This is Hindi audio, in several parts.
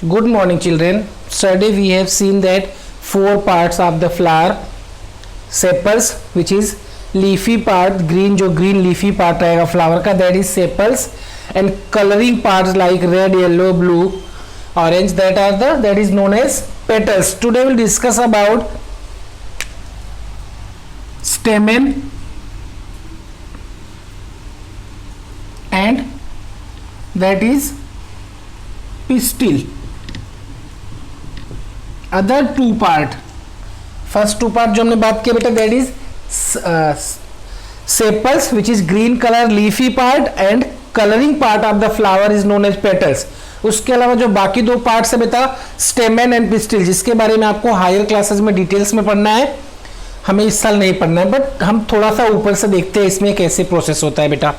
Good morning, children. Today we have seen that four parts of the flower: sepals, which is leafy part, green जो green leafy part रहेगा flower का, that is sepals, and coloring parts like red, yellow, blue, orange, that is known as petals. Today we'll discuss about stamen and that is pistil. Other two part, first two part जो हमने बात किया बेटा that is sepals which is green colour leafy part and colouring part of the flower is known as petals. उसके अलावा जो बाकी दो पार्ट्स है बेटा स्टेमेन एंड पिस्टिल, जिसके बारे में आपको हायर क्लासेस में डिटेल्स में पढ़ना है, हमें इस साल नहीं पढ़ना है, बट हम थोड़ा सा ऊपर से देखते हैं इसमें कैसे प्रोसेस होता है बेटा.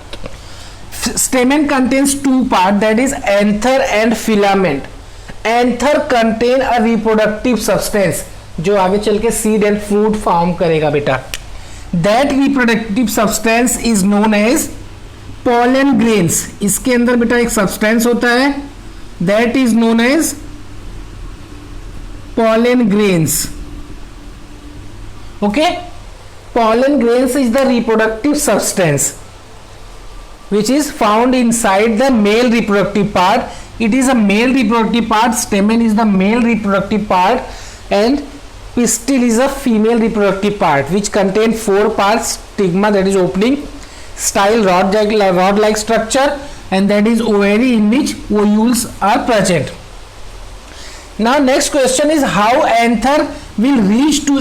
Stamen contains two part that is anther and filament. Anther contain a reproductive substance जो आगे चल के सीड एंड फ्रूट फॉर्म करेगा बेटा. That reproductive substance is known as pollen grains. इसके अंदर बेटा एक सब्सटेंस होता है that is known as pollen grains. Okay, pollen grains is the reproductive substance which is found inside the male reproductive part. It is a male reproductive part. Stamen is the male reproductive part and pistil is a female reproductive part which contain four parts: stigma, that is opening, style, rod like structure, and that is ovary in which ovules are present. Now next question is how anther will reach to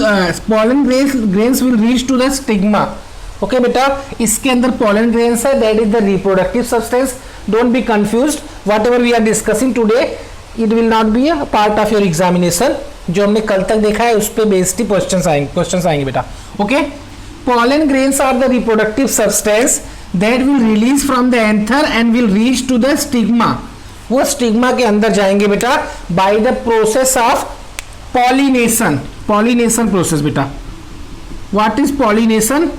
pollen grains will reach to the stigma. Okay बेटा, इसके अंदर पॉलन ग्रेन्स है that is the reproductive substance. Don't be confused, whatever we are discussing today it will not be a part of your examination. जो हमने कल तक देखा है उस पर बेस्ड क्वेश्चंस आएंगे बेटा. Okay, pollen grains are the reproductive substance that will release from the anther and will reach to the stigma. वो स्टिग्मा के अंदर जाएंगे बेटा by the process of pollination. Pollination process बेटा, what is pollination?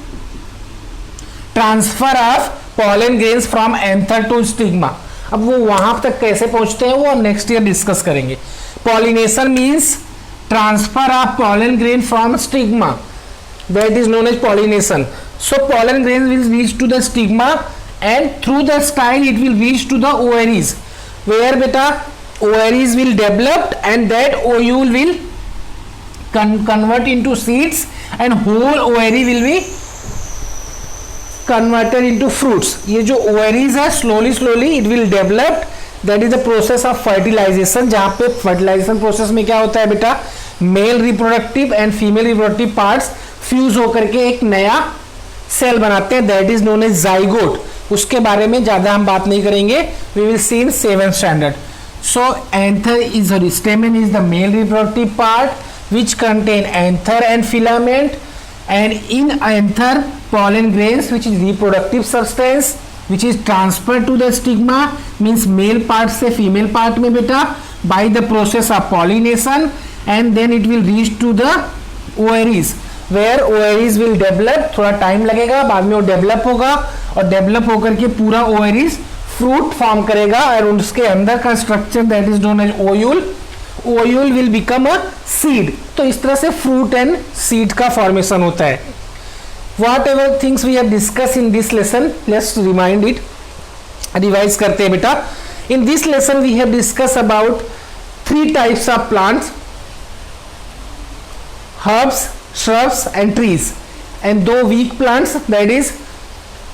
Transfer of pollen grains from anther to stigma. अब वो वहां तक कैसे पहुंचते हैं वो हम नेक्स्ट ईयर डिस्कस करेंगे. Pollination means transfer of pollen grain from stigma, that is known as pollination. So pollen grain will reach to the stigma and through the style it will reach to the ovaries where बेटा ovaries will develop and that ovule will convert into seeds and whole ovary will be converted into fruits. ये जो ovaries है slowly it will develop, that is the process of fertilization. जहाँ पे fertilization process में क्या होता है बेटा male reproductive and female reproductive parts fuse होकर के एक नया सेल बनाते हैं, that is known as zygote. उसके बारे में ज़्यादा हम बात नहीं करेंगे, we will see in 7th standard. So anther is, or stamen is the male reproductive part which contain anther and filament, and in anther pollen grains which is reproductive substance which is transferred to the stigma, means male part से female part में बेटा by the process of pollination, and then it will reach to the ovaries where ovaries will develop. थोड़ा टाइम लगेगा, बाद में वो डेवलप होगा और डेवलप होकर के पूरा ovaries फ्रूट फॉर्म करेगा और उसके अंदर का structure that is known as ovule. Ovule will become a seed. तो इस तरह से फ्रूट एंड सीड का फॉर्मेशन होता है. Whatever things we have discuss in this lesson, let's remind it, revise करते हैं बेटा. In this lesson we have discuss about 3 types of plants: herbs, shrubs and trees, and 2 weak plants, that is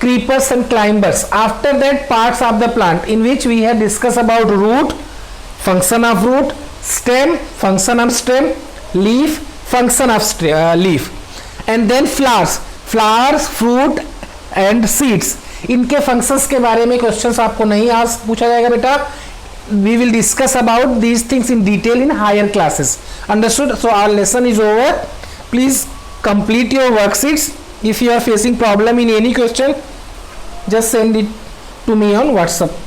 creepers and climbers. After that, parts of the plant in which we have discussed about root, function of root, stem, function of stem, leaf, function of leaf, and then flowers, fruit and seeds. इनके functions के बारे में questions आपको नहीं आज पूछा जाएगा बेटा. We will discuss about these things in detail in higher classes. Understood? So our lesson is over. Please complete your worksheets. If you are facing problem in any question, just send it to me on WhatsApp.